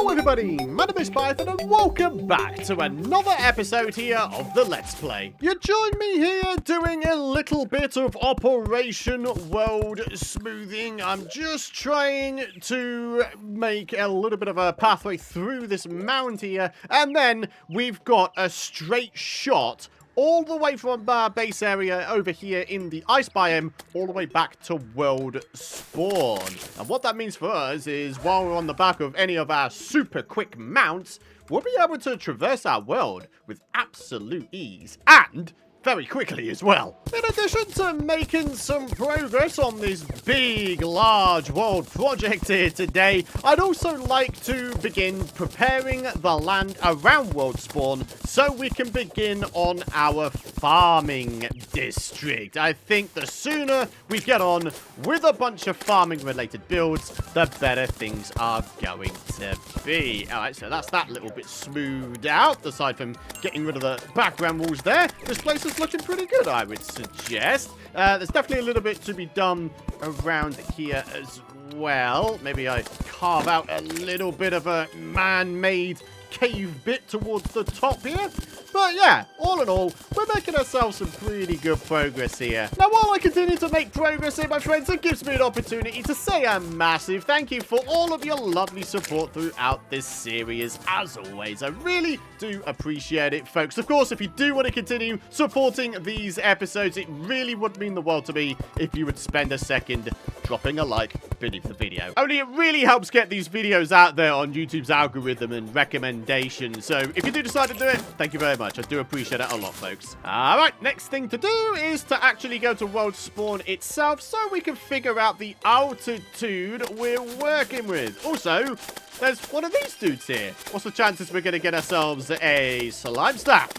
Hello everybody, my name is Python and welcome back to another episode here of the Let's Play. You join me here doing a little bit of Operation World Smoothing. I'm just trying to make a little bit of a pathway through this mound here, and then we've got a straight shot all the way from our base area over here in the ice biome, all the way back to world spawn. And what that means for us is while we're on the back of any of our super quick mounts, we'll be able to traverse our world with absolute ease and very quickly as well. In addition to making some progress on this big, large world project here today, I'd also like to begin preparing the land around world spawn so we can begin on our farming district. I think the sooner we get on with a bunch of farming related builds, the better things are going to be. Alright, so that's that little bit smoothed out, aside from getting rid of the background walls there. This place is looking pretty good, I would suggest. There's definitely a little bit to be done around here as well. Maybe I carve out a little bit of a man-made cave bit towards the top here. But yeah, all in all, we're making ourselves some pretty good progress here. Now, while I continue to make progress here, my friends, it gives me an opportunity to say a massive thank you for all of your lovely support throughout this series. As always, I really do appreciate it, folks. Of course, if you do want to continue supporting these episodes, it really would mean the world to me if you would spend a second dropping a like beneath the video. Only it really helps get these videos out there on YouTube's algorithm and recommendations. So if you do decide to do it, thank you very much. I do appreciate it a lot, folks. Alright, next thing to do is to actually go to world spawn itself so we can figure out the altitude we're working with. Also, there's one of these dudes here. What's the chances we're going to get ourselves a slime staff?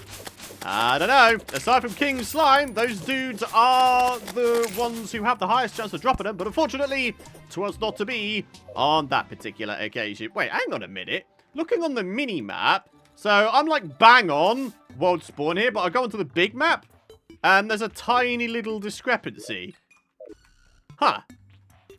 I don't know. Aside from King Slime, those dudes are the ones who have the highest chance of dropping them. But unfortunately, to us not to be on that particular occasion. Wait, hang on a minute. Looking on the mini-map, so I'm like bang on world spawn here, but I go onto the big map, and there's a tiny little discrepancy. Huh.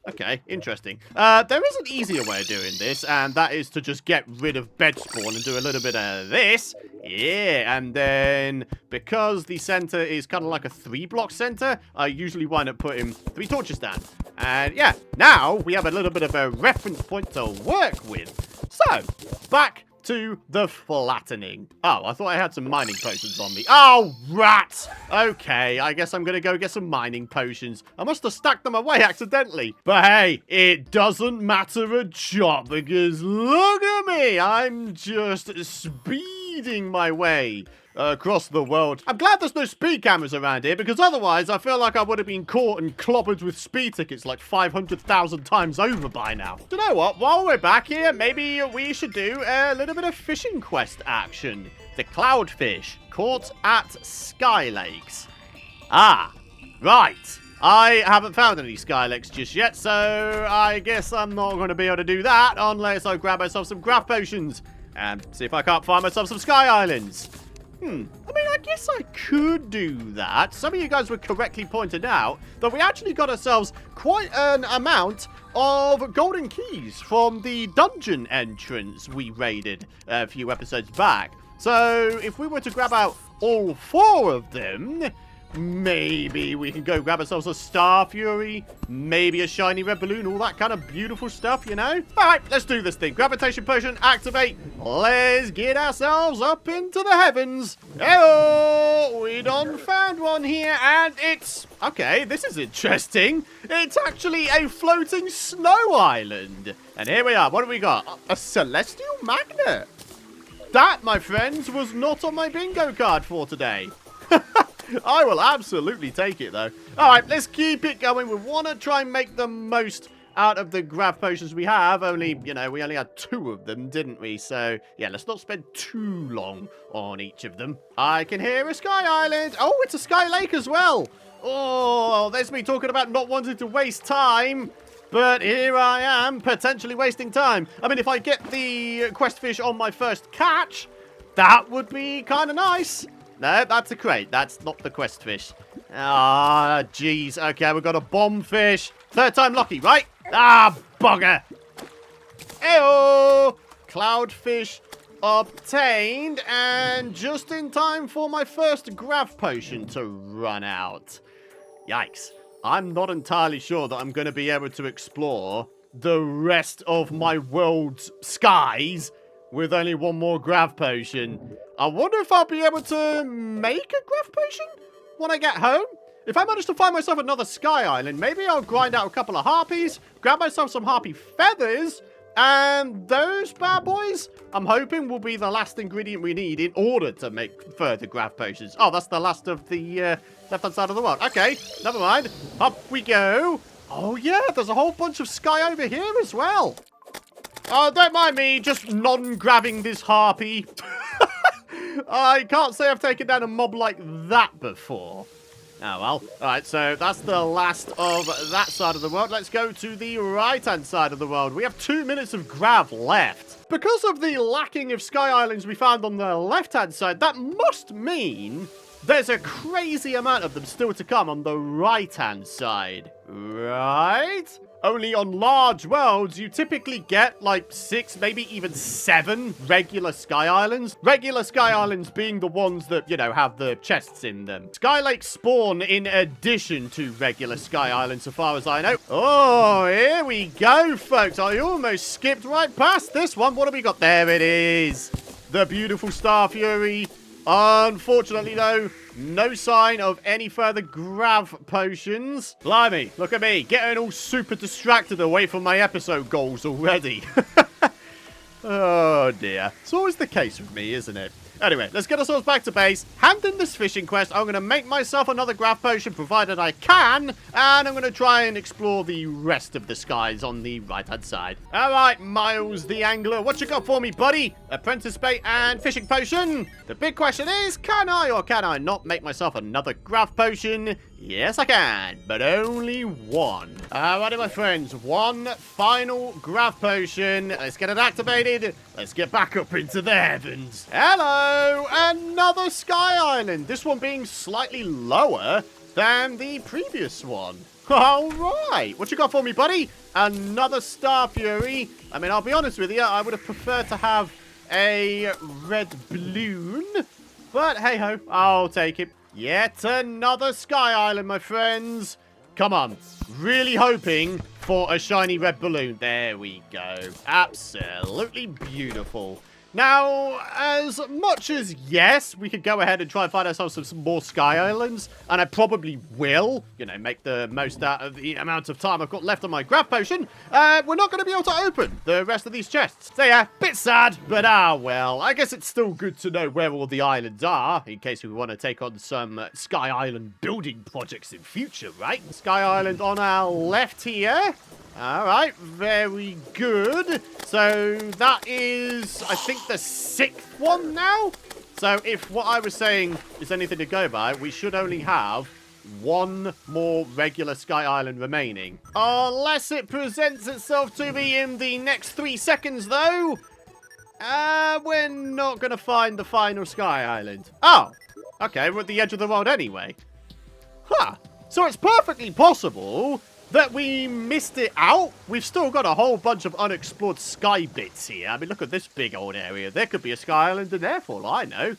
Okay, interesting. There is an easier way of doing this, and that is to just get rid of bed spawn and do a little bit of this. Yeah, and then because the center is kind of like a 3-block center, I usually wind up putting 3 torches down. And yeah, now we have a little bit of a reference point to work with. So, back to the flattening. Oh, I thought I had some mining potions on me. Oh, rats! Okay, I guess I'm gonna go get some mining potions. I must have stacked them away accidentally. But hey, it doesn't matter a jot because look at me! I'm just speeding my way across the world. I'm glad there's no speed cameras around here because otherwise I feel like I would have been caught and clobbered with speed tickets like 500,000 times over by now. Do you know what? While we're back here, maybe we should do a little bit of fishing quest action. The cloudfish caught at Sky Lakes. Ah, right. I haven't found any Sky Lakes just yet, so I guess I'm not going to be able to do that unless I grab myself some graph potions and see if I can't find myself some Sky Islands. I mean, I guess I could do that. Some of you guys were correctly pointed out that we actually got ourselves quite an amount of golden keys from the dungeon entrance we raided a few episodes back. So if we were to grab out all 4 of them, maybe we can go grab ourselves a Star Fury, maybe a shiny red balloon, all that kind of beautiful stuff, you know? Alright, let's do this thing. Gravitation potion, activate. Let's get ourselves up into the heavens. Hello! We done found one here, and it's... Okay, this is interesting. It's actually a floating snow island. And here we are. What have we got? A celestial magnet. That, my friends, was not on my bingo card for today. I will absolutely take it, though. Alright, let's keep it going. We want to try and make the most out of the grav potions we have. Only, you know, we only had 2 of them, didn't we? So, yeah, let's not spend too long on each of them. I can hear a Sky Island. Oh, it's a Sky Lake as well. Oh, there's me talking about not wanting to waste time. But here I am, potentially wasting time. I mean, if I get the quest fish on my first catch, that would be kind of nice. No, that's a crate. That's not the quest fish. Ah, jeez. Okay, we've got a bomb fish. 3rd time lucky, right? Ah, bugger. Ew. Cloudfish obtained, and just in time for my first grav potion to run out. Yikes. I'm not entirely sure that I'm going to be able to explore the rest of my world's skies with only one more grav potion. I wonder if I'll be able to make a grav potion when I get home. If I manage to find myself another sky island, maybe I'll grind out a couple of harpies, grab myself some harpy feathers, and those bad boys, I'm hoping, will be the last ingredient we need in order to make further grav potions. Oh, that's the last of the left-hand side of the world. Okay, never mind. Up we go. Oh, yeah, there's a whole bunch of sky over here as well. Oh, don't mind me just non-grabbing this harpy. I can't say I've taken down a mob like that before. Oh, well. All right, so that's the last of that side of the world. Let's go to the right-hand side of the world. We have 2 minutes of grav left. Because of the lacking of sky islands we found on the left-hand side, that must mean there's a crazy amount of them still to come on the right-hand side. Right? Only on large worlds, you typically get like 6, maybe even 7 regular sky islands. Regular sky islands being the ones that, you know, have the chests in them. Sky lakes spawn in addition to regular sky islands, so far as I know. Oh, here we go, folks. I almost skipped right past this one. What have we got? There it is. The beautiful Star Fury. Unfortunately, though, no sign of any further grav potions. Blimey, look at me, getting all super distracted away from my episode goals already. Oh, dear. It's always the case with me, isn't it? Anyway, let's get ourselves back to base. Hand in this fishing quest. I'm going to make myself another grav potion, provided I can. And I'm going to try and explore the rest of the skies on the right-hand side. All right, Miles the Angler. What you got for me, buddy? Apprentice bait and fishing potion. The big question is, can I or can I not make myself another grav potion? Yes, I can, but only one. Alrighty, my friends, one final grav potion. Let's get it activated. Let's get back up into the heavens. Hello, another sky island. This one being slightly lower than the previous one. All right, what you got for me, buddy? Another Star Fury. I mean, I'll be honest with you, I would have preferred to have a red balloon, but hey-ho, I'll take it. Yet another sky island, my friends. Come on. Really hoping for a shiny red balloon. There we go. Absolutely beautiful. Now, as much as, yes, we could go ahead and try and find ourselves some more sky islands, and I probably will, you know, make the most out of the amount of time I've got left on my grav potion, we're not going to be able to open the rest of these chests. So yeah, bit sad, but well, I guess it's still good to know where all the islands are, in case we want to take on some sky island building projects in future, right? Sky island on our left here. All right, very good. So that is, I think, the 6th one now. So if what I was saying is anything to go by, we should only have one more regular sky island remaining. Unless it presents itself to me in the next 3 seconds, though. We're not going to find the final sky island. Oh, okay, we're at the edge of the world anyway. Huh. So it's perfectly possible that we missed it out. We've still got a whole bunch of unexplored sky bits here. I mean, look at this big old area. There could be a sky island in there for all I know.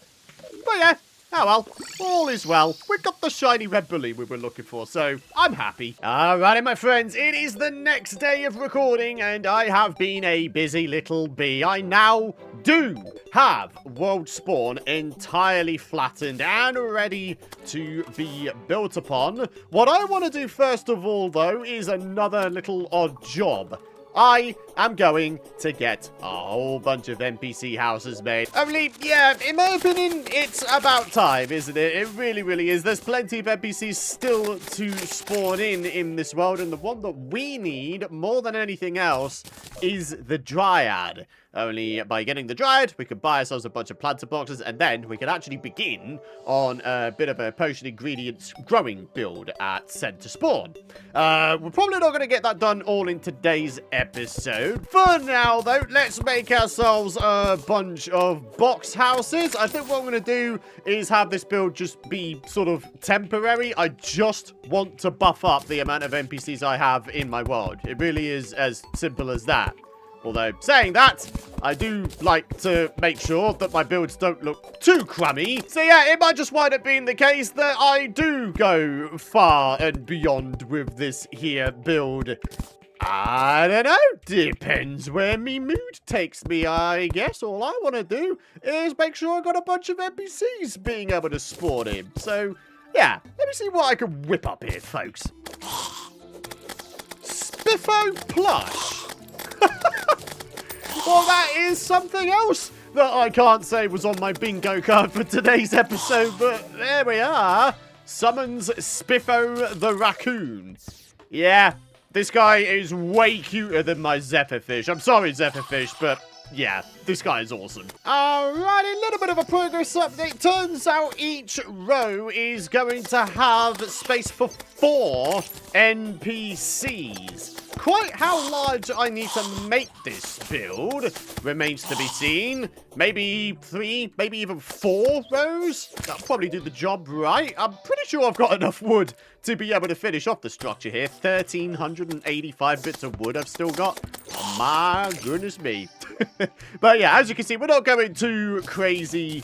But yeah, oh well, all is well. We got the shiny red balloon we were looking for, so I'm happy. Alrighty, my friends, it is the next day of recording, and I have been a busy little bee. I now do have world spawn entirely flattened and ready to be built upon. What I want to do first of all, though, is another little odd job. I am going to get a whole bunch of NPC houses made. Only, yeah, in my opinion, it's about time, isn't it? It really, really is. There's plenty of NPCs still to spawn in this world, and the one that we need more than anything else is the Dryad. Only by getting the Dryad, we can buy ourselves a bunch of planter boxes, and then we can actually begin on a bit of a potion ingredients growing build at Center Spawn. We're probably not going to get that done all in today's episode. For now, though, let's make ourselves a bunch of box houses. I think what I'm going to do is have this build just be sort of temporary. I just want to buff up the amount of NPCs I have in my world. It really is as simple as that. Although, saying that, I do like to make sure that my builds don't look too crummy. So yeah, it might just wind up being the case that I do go far and beyond with this here build. I don't know. Depends where me mood takes me, I guess. All I want to do is make sure I got a bunch of NPCs being able to spawn in. So, yeah. Let me see what I can whip up here, folks. Spiffo plush. Well, that is something else that I can't say was on my bingo card for today's episode. But there we are. Summons Spiffo the raccoon. Yeah. This guy is way cuter than my Zephyrfish. I'm sorry, Zephyrfish, but yeah, this guy is awesome. Alright, a little bit of a progress update. Turns out each row is going to have space for 4 NPCs. Quite how large I need to make this build remains to be seen. Maybe 3, maybe even 4 rows? That'll probably do the job right. I'm pretty sure I've got enough wood to be able to finish off the structure here. 1,385 bits of wood I've still got. Oh, my goodness me. But yeah, as you can see, we're not going too crazy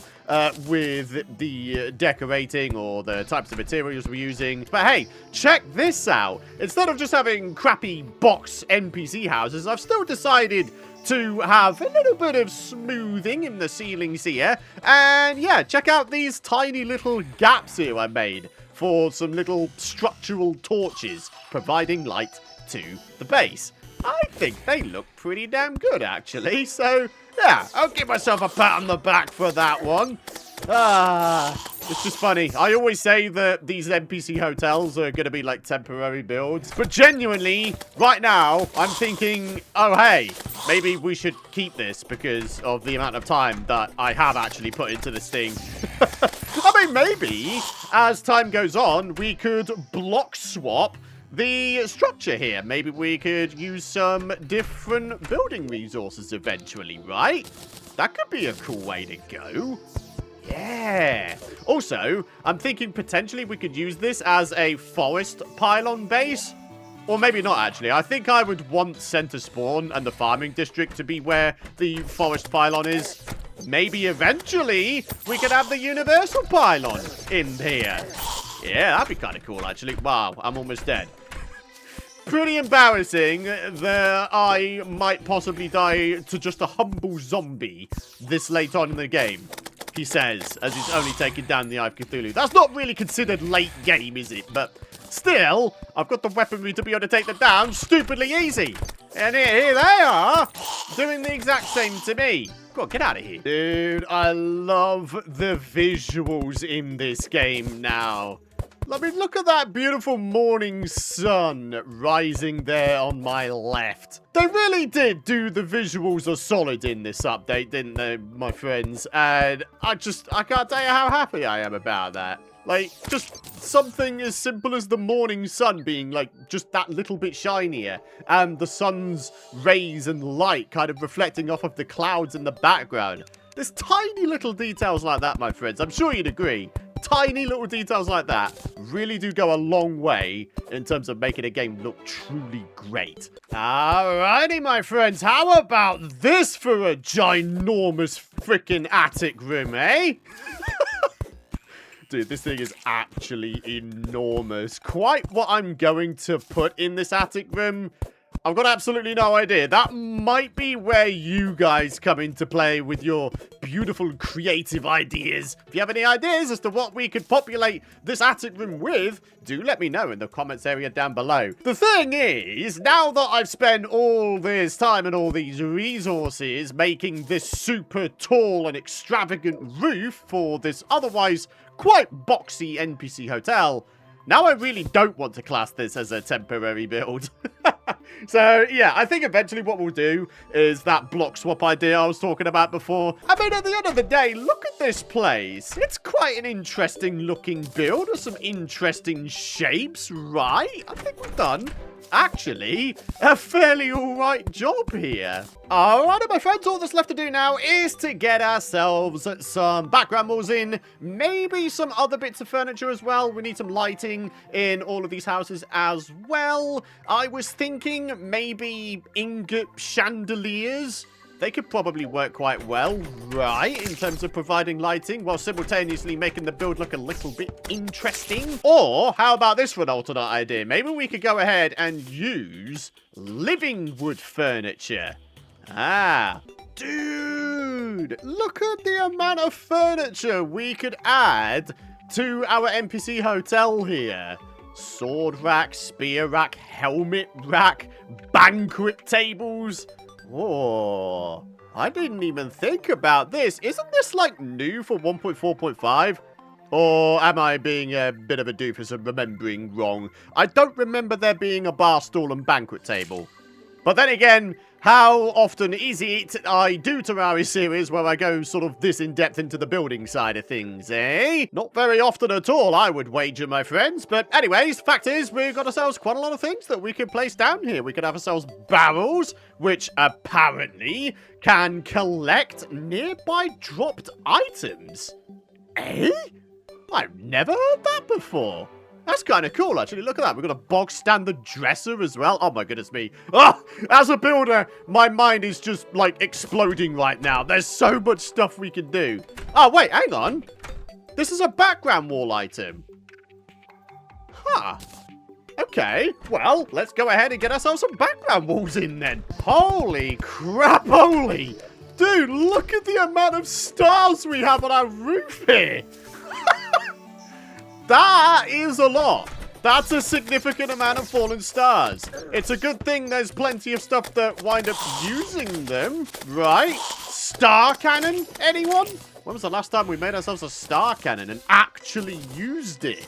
with the decorating or the types of materials we're using. But hey, check this out. Instead of just having crappy box NPC houses, I've still decided to have a little bit of smoothing in the ceilings here. And yeah, check out these tiny little gaps here I made for some little structural torches providing light to the base. I think they look pretty damn good, actually. So, yeah, I'll give myself a pat on the back for that one. It's just funny. I always say that these NPC hotels are going to be like temporary builds. But genuinely, right now, I'm thinking, oh, hey, maybe we should keep this because of the amount of time that I have actually put into this thing. I mean, maybe as time goes on, we could block swap the structure here. Maybe we could use some different building resources eventually, right? That could be a cool way to go. Yeah. Also, I'm thinking potentially we could use this as a forest pylon base. Or maybe not, actually. I think I would want center spawn and the farming district to be where the forest pylon is. Maybe eventually we could have the universal pylon in here. Yeah, that'd be kind of cool, actually. Wow, I'm almost dead. Pretty embarrassing that I might possibly die to just a humble zombie this late on in the game, he says, as he's only taking down the Eye of Cthulhu. That's not really considered late game, is it? But still, I've got the weaponry to be able to take them down stupidly easy. And here they are, doing the exact same to me. Go on, get out of here. Dude, I love the visuals in this game now. I mean, look at that beautiful morning sun rising there on my left. They really did do the visuals a solid in this update, didn't they, my friends? And I can't tell you how happy I am about that. Like, just something as simple as the morning sun being, like, just that little bit shinier. And the sun's rays and light kind of reflecting off of the clouds in the background. There's tiny little details like that, my friends. I'm sure you'd agree. Tiny little details like that really do go a long way in terms of making a game look truly great. Alrighty, my friends. How about this for a ginormous freaking attic room, eh? Dude, this thing is actually enormous. Quite what I'm going to put in this attic room, I've got absolutely no idea. That might be where you guys come into play with your beautiful creative ideas. If you have any ideas as to what we could populate this attic room with, do let me know in the comments area down below. The thing is, now that I've spent all this time and all these resources making this super tall and extravagant roof for this otherwise quite boxy NPC hotel, now I really don't want to class this as a temporary build. So, yeah, I think eventually what we'll do is that block swap idea I was talking about before. I mean, at the end of the day, look at this place. It's quite an interesting looking build with some interesting shapes, right? I think we're done. actually a fairly alright job here. Alright, my friends, all that's left to do now is to get ourselves some background walls in, maybe some other bits of furniture as well. We need some lighting in all of these houses as well. I was thinking maybe ingot chandeliers. They could probably work quite well, right, in terms of providing lighting, while simultaneously making the build look a little bit interesting. Or, how about this for an alternate idea? Maybe we could go ahead and use living wood furniture. Ah, dude, look at the amount of furniture we could add to our NPC hotel here. Sword rack, spear rack, helmet rack, banquet tables. Oh, I didn't even think about this. Isn't this like new for 1.4.5? Or am I being a bit of a doofus and remembering wrong? I don't remember there being a bar stool and banquet table. But then again, how often is it I do Terraria series where I go sort of this in-depth into the building side of things, eh? Not very often at all, I would wager, my friends. But anyways, fact is, we've got ourselves quite a lot of things that we can place down here. We could have ourselves barrels, which apparently can collect nearby dropped items. Eh? I've never heard that before. That's kind of cool, actually. Look at that. We've got a bog standard dresser as well. Oh, my goodness me. Oh, as a builder, my mind is just, like, exploding right now. There's so much stuff we can do. Oh, wait, hang on. This is a background wall item. Huh. Okay. Well, let's go ahead and get ourselves some background walls in, then. Holy crap, holy. Dude, look at the amount of stars we have on our roof here. That is a lot. That's a significant amount of fallen stars. It's a good thing there's plenty of stuff that wind up using them, right? Star cannon, anyone? When was the last time we made ourselves a star cannon and actually used it?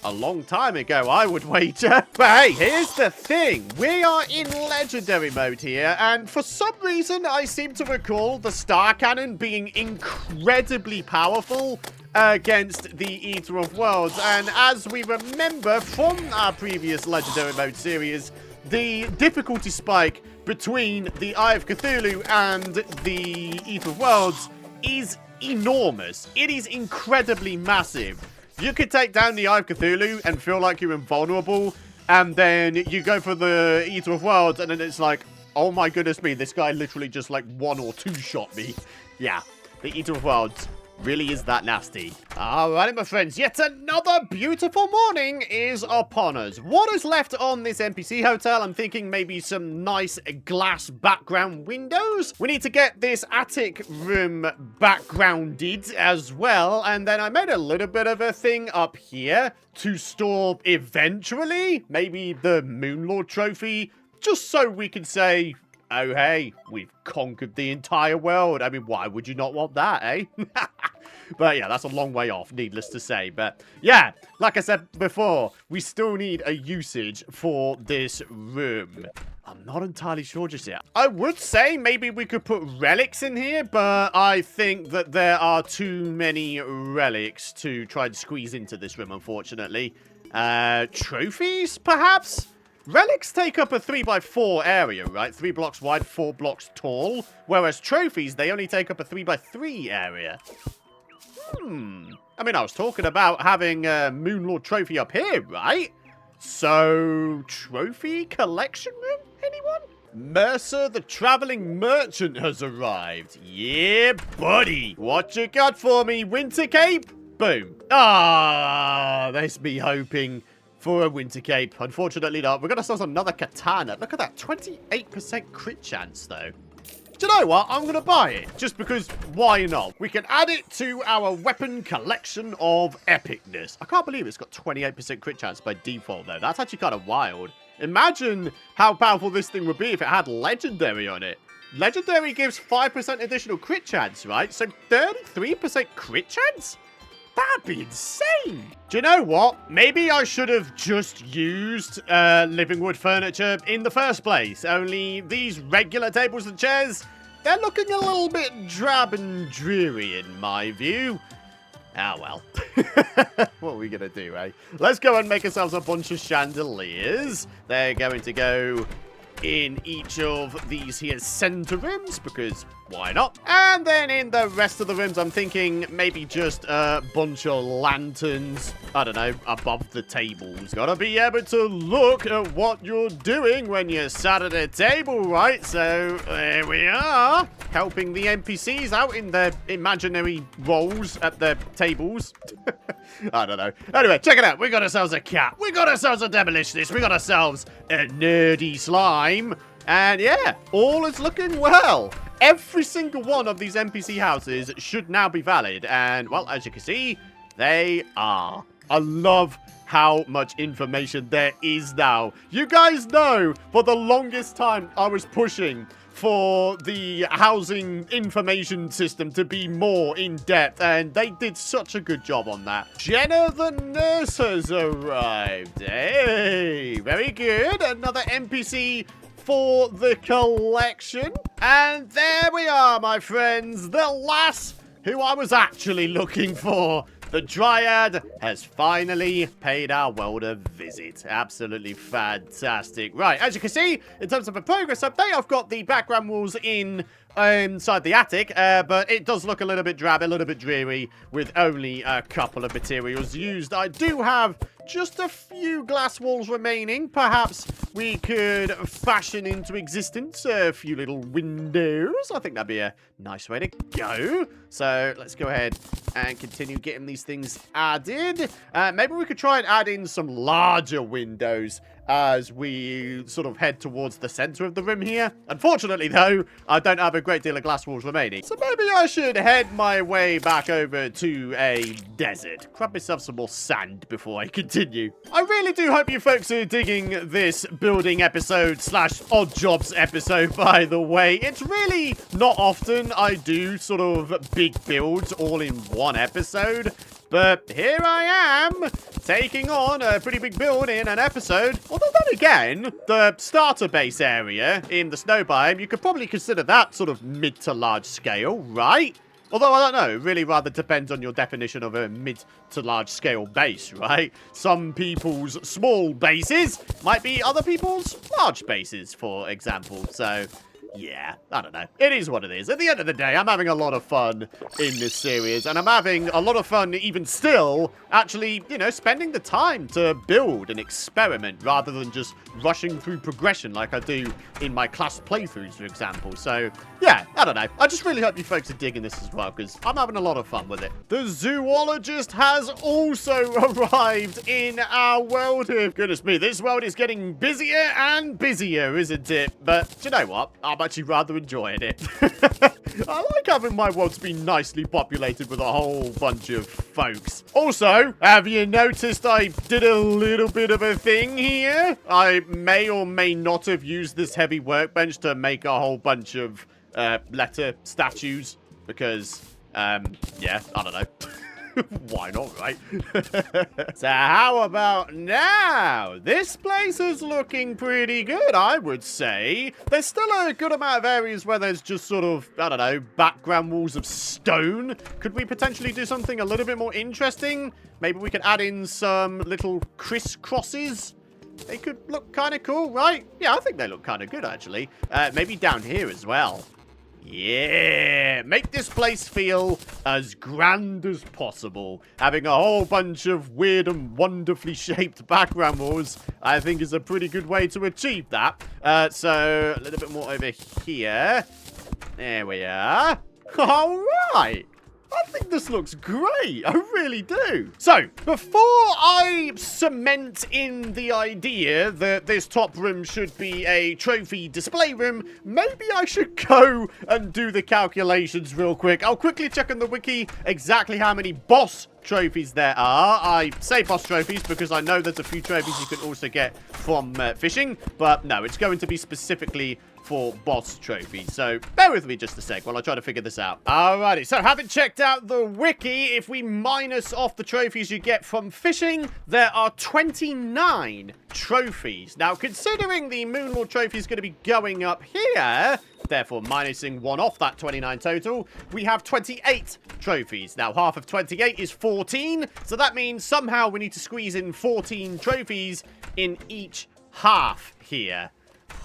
A long time ago, I would wager. But hey, here's the thing. We are in legendary mode here, and for some reason, I seem to recall the star cannon being incredibly powerful against the Eater of Worlds. And as we remember from our previous legendary mode series, the difficulty spike between the Eye of Cthulhu and the Eater of Worlds is enormous. It is incredibly massive. You could take down the Eye of Cthulhu and feel like you're invulnerable, and then you go for the Eater of Worlds, and then it's like, oh my goodness me, this guy literally just like 1 or 2 shot me. Yeah, the Eater of Worlds really is that nasty. Alright, my friends, yet another beautiful morning is upon us. What is left on this NPC hotel? I'm thinking maybe some nice glass background windows. We need to get this attic room backgrounded as well. And then I made a little bit of a thing up here to store eventually maybe the Moonlord trophy, just so we can say, oh, hey, we've conquered the entire world. I mean, why would you not want that, eh? But yeah, that's a long way off, needless to say. But yeah, like I said before, we still need a usage for this room. I'm not entirely sure just yet. I would say maybe we could put relics in here, but I think that there are too many relics to try and squeeze into this room, unfortunately. Trophies, perhaps? Relics take up a 3x4 area, right? 3 blocks wide, 4 blocks tall. Whereas trophies, they only take up a 3x3 area. I mean, I was talking about having a Moonlord trophy up here, right? So, trophy collection room, anyone? Mercer, the traveling merchant, has arrived. Yeah, buddy. What you got for me, Winter Cape? Boom. Ah, there's me hoping for a Winter Cape. Unfortunately not. We've got ourselves another katana. Look at that. 28% crit chance, though. Do you know what? I'm going to buy it. Just because, why not? We can add it to our weapon collection of epicness. I can't believe it's got 28% crit chance by default, though. That's actually kind of wild. Imagine how powerful this thing would be if it had legendary on it. Legendary gives 5% additional crit chance, right? So 33% crit chance? That'd be insane. Do you know what? Maybe I should have just used living wood furniture in the first place. Only these regular tables and chairs, they're looking a little bit drab and dreary in my view. Ah, well. What are we going to do, eh? Let's go and make ourselves a bunch of chandeliers. They're going to go in each of these here center rooms, because why not? And then in the rest of the rooms, I'm thinking maybe just a bunch of lanterns, I don't know, above the tables. Gotta be able to look at what you're doing when you're sat at a table, right? So there we are, helping the NPCs out in their imaginary roles at their tables. I don't know. Anyway, check it out. We got ourselves a cat. We got ourselves a demolitionist. We got ourselves a nerdy slime. And yeah, all is looking well. Every single one of these NPC houses should now be valid. And, well, as you can see, they are. I love how much information there is now. You guys know, for the longest time, I was pushing for the housing information system to be more in-depth, and they did such a good job on that. Jenna the nurse has arrived. Hey, very good. Another NPC for the collection. And there we are, my friends. The lass who I was actually looking for. The Dryad has finally paid our world a visit. Absolutely fantastic. Right, as you can see, in terms of a progress update, I've got the background walls inside the attic, but it does look a little bit drab, a little bit dreary, with only a couple of materials used. I do have just a few glass walls remaining. Perhaps we could fashion into existence a few little windows. I think that'd be a nice way to go. So let's go ahead and continue getting these things added. Maybe we could try and add in some larger windows as we sort of head towards the center of the room here. Unfortunately, though, I don't have a great deal of glass walls remaining. So maybe I should head my way back over to a desert. Grab myself some more sand before I continue. I really do hope you folks are digging this building episode / odd jobs episode, by the way. It's really not often I do sort of big builds all in one episode. But here I am, taking on a pretty big build in an episode. Although then again, the starter base area in the snow biome, you could probably consider that sort of mid to large scale, right? Although, I don't know, it really rather depends on your definition of a mid to large scale base, right? Some people's small bases might be other people's large bases, for example. So yeah, I don't know. It is what it is. At the end of the day, I'm having a lot of fun in this series, and I'm having a lot of fun even still actually, you know, spending the time to build and experiment rather than just rushing through progression like I do in my class playthroughs, for example. So yeah, I don't know. I just really hope you folks are digging this as well, because I'm having a lot of fun with it. The zoologist has also arrived in our world here. Goodness me, this world is getting busier and busier, isn't it? But you know what? I'm actually rather enjoying it. I like having my world to be nicely populated with a whole bunch of folks. Also, have you noticed I did a little bit of a thing here? I may or may not have used this heavy workbench to make a whole bunch of letter statues because, yeah, I don't know. Why not, right? So how about now? This place is looking pretty good, I would say. There's still a good amount of areas where there's just sort of, I don't know, background walls of stone. Could we potentially do something a little bit more interesting? Maybe we could add in some little crisscrosses. They could look kind of cool, right? Yeah, I think they look kind of good, actually. Maybe down here as well. Yeah, make this place feel as grand as possible. Having a whole bunch of weird and wonderfully shaped background walls, I think, is a pretty good way to achieve that. So, a little bit more over here. There we are. All right. I think this looks great. I really do. So, before I cement in the idea that this top room should be a trophy display room, maybe I should go and do the calculations real quick. I'll quickly check on the wiki exactly how many boss trophies there are. I say boss trophies because I know there's a few trophies you can also get from fishing, but no, it's going to be specifically for boss trophies. So bear with me just a sec while I try to figure this out. Alrighty, so having checked out the wiki, if we minus off the trophies you get from fishing, there are 29 trophies. Now, considering the Moonlord trophy is going to be going up here, therefore minusing one off that 29 total, we have 28 trophies. Now, half of 28 is 14, so that means somehow we need to squeeze in 14 trophies in each half here.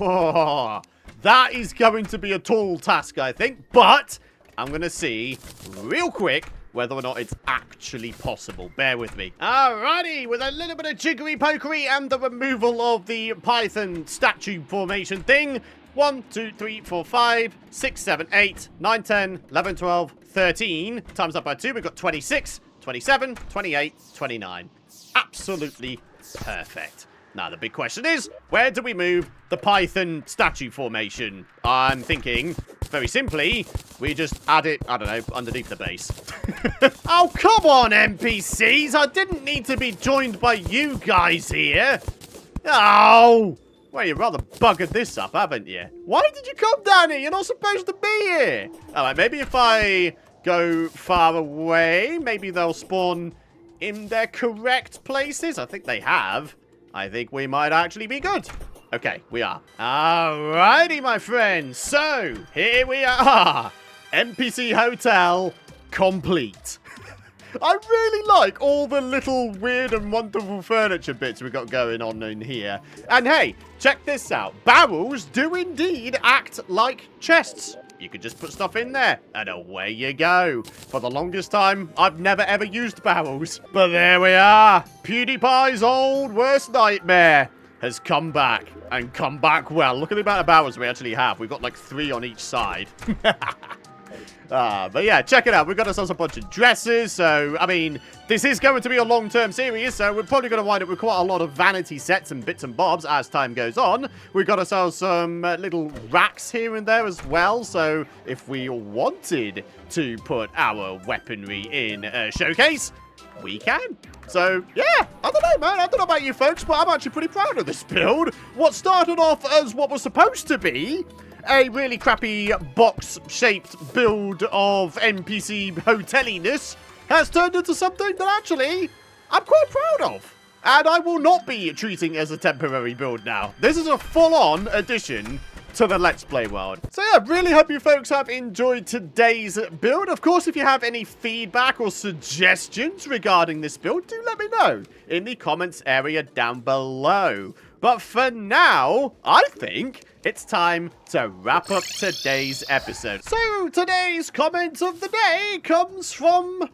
Oh, that is going to be a tall task, I think, but I'm going to see real quick whether or not it's actually possible. Bear with me. Alrighty, with a little bit of jiggery pokery and the removal of the Python statue formation thing. 1, 2, 3, 4, 5, 6, 7, 8, 9, 10, 11, 12, 13. Times up by 2, we've got 26, 27, 28, 29. Absolutely perfect. Now, the big question is, where do we move the Python statue formation? I'm thinking, very simply, we just add it, I don't know, underneath the base. Oh, come on, NPCs! I didn't need to be joined by you guys here. Oh! Well, you rather buggered this up, haven't you? Why did you come down here? You're not supposed to be here. Alright, maybe if I go far away, maybe they'll spawn in their correct places. I think they have. I think we might actually be good. Okay, we are. Alrighty, my friends. So, here we are. NPC Hotel complete. I really like all the little weird and wonderful furniture bits we've got going on in here. And hey, check this out. Barrels do indeed act like chests. You could just put stuff in there, and away you go. For the longest time, I've never ever used barrels. But there we are. PewDiePie's old worst nightmare has come back, and come back well. Look at the amount of barrels we actually have. We've got like 3 on each side. But yeah, check it out. We've got ourselves a bunch of dresses. So, I mean, this is going to be a long-term series. So, we're probably going to wind up with quite a lot of vanity sets and bits and bobs as time goes on. We've got ourselves some little racks here and there as well. So, if we wanted to put our weaponry in a showcase, we can. So, yeah, I don't know, man. I don't know about you folks, but I'm actually pretty proud of this build. What started off as what was supposed to be a really crappy box-shaped build of NPC hoteliness has turned into something that actually I'm quite proud of. And I will not be treating it as a temporary build now. This is a full-on addition to the Let's Play world. So yeah, really hope you folks have enjoyed today's build. Of course, if you have any feedback or suggestions regarding this build, do let me know in the comments area down below. But for now, I think it's time to wrap up today's episode. So today's comment of the day comes from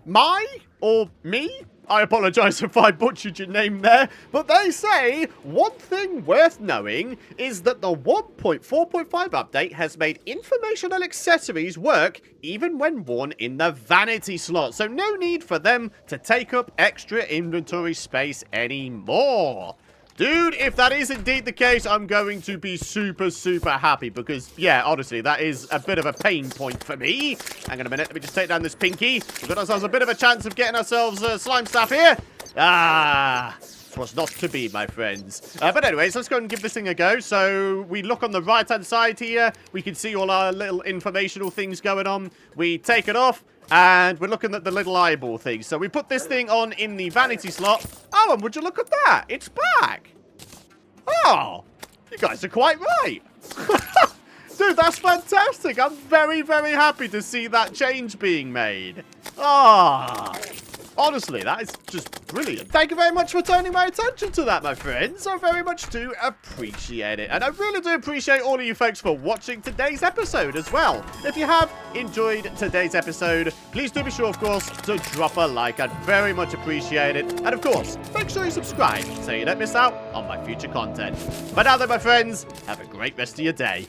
me. I apologize if I butchered your name there, but they say, one thing worth knowing is that the 1.4.5 update has made informational accessories work even when worn in the vanity slot, so no need for them to take up extra inventory space anymore. Dude, if that is indeed the case, I'm going to be super, super happy because, yeah, honestly, that is a bit of a pain point for me. Hang on a minute. Let me just take down this pinky. We've got ourselves a bit of a chance of getting ourselves slime staff here. It was not to be, my friends. But anyways, let's go and give this thing a go. So we look on the right-hand side here. We can see all our little informational things going on. We take it off. And we're looking at the little eyeball thing. So we put this thing on in the vanity slot. Oh, and would you look at that? It's back. Oh, you guys are quite right. Dude, that's fantastic. I'm very, very happy to see that change being made. Ah. Honestly, that is just brilliant. Thank you very much for turning my attention to that, my friends. I very much do appreciate it. And I really do appreciate all of you folks for watching today's episode as well. If you have enjoyed today's episode, please do be sure, of course, to drop a like. I'd very much appreciate it. And of course, make sure you subscribe so you don't miss out on my future content. But now then, my friends, have a great rest of your day.